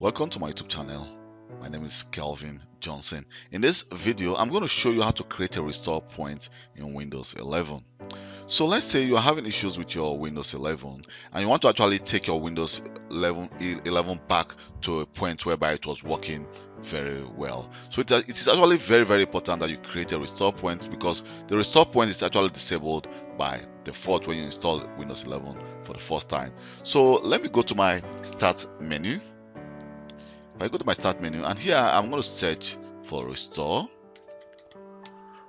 Welcome to my YouTube channel. My name is Kelvin Johnson. In this video, I'm going to show you how to create a restore point in Windows 11. So let's say you're having issues with your Windows 11 and you want to actually take your Windows 11 back to a point whereby it was working very well. So it is actually very important that you create a restore point, because the restore point is actually disabled by default when you install Windows 11 for the first time. So let me go to my start menu. If I go to my start menu, and here I'm going to search for restore.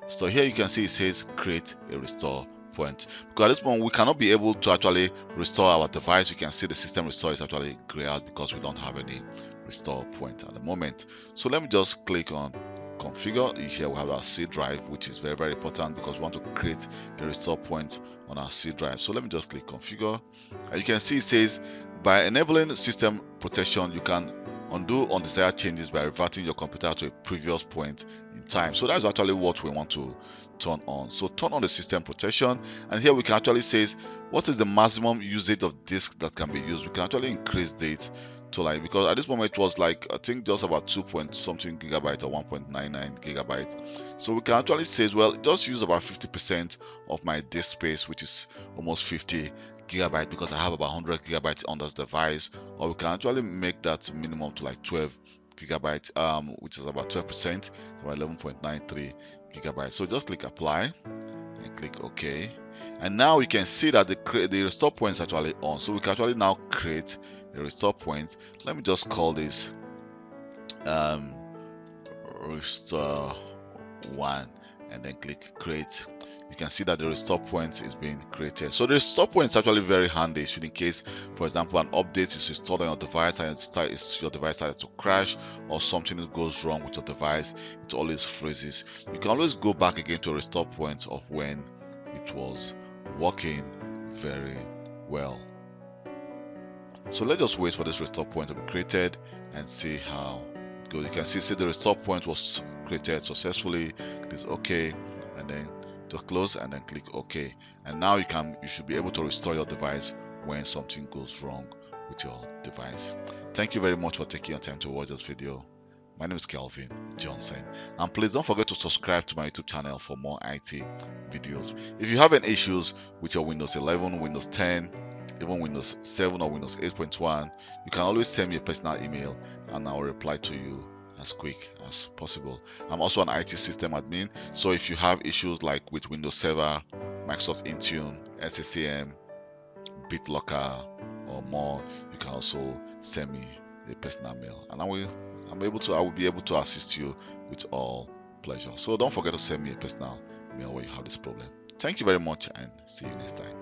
So here you can see it says create a restore point, because at this point we cannot be able to actually restore our device. You can see the system restore is actually grayed out because we don't have any restore point at the moment. So let me just click on configure. Here we have our C drive, which is very important because we want to create a restore point on our C drive. So let me just click configure, and you can see it says by enabling system protection you can undo undesired changes by reverting your computer to a previous point in time. So that's actually what we want to turn on. So turn on the system protection, and here we can actually say what is the maximum usage of disk that can be used. We can actually increase it to, like, because at this moment it was like I think just about 2 point something gigabyte or 1.99 gigabyte. So we can actually say, well, just use about 50% of my disk space, which is almost 50 gigabyte, because I have about 100 gigabytes on this device. Or we can actually make that minimum to like 12 gigabytes, which is about 12%, so about 11.93 gigabytes. So just click apply and click OK, and now you can see that the restore point is actually on. So we can actually now create a restore point. Let me just call this restore 1 and then click create. You can see that the restore point is being created. So the restore point is actually very handy, should in case, for example, an update is installed on your device and your device started to crash, or something goes wrong with your device, it always freezes. You can always go back again to a restore point of when it was working very well. So let's just wait for this restore point to be created and see how it goes. You can see the restore point was created successfully. Click OK and then to close and then click OK, and now you should be able to restore your device when something goes wrong with your device. Thank you very much for taking your time to watch this video. My name is Kelvin Johnson, and please don't forget to subscribe to my YouTube channel for more IT videos. If you have any issues with your Windows 11, Windows 10, even Windows 7 or Windows 8.1, you can always send me a personal email and I'll reply to you as quick as possible. I'm also an IT system admin, so if you have issues like with Windows Server, Microsoft Intune, SCCM, BitLocker or more, you can also send me a personal mail, and I will be able to assist you with all pleasure. So don't forget to send me a personal mail when you have this problem. Thank you very much, and see you next time.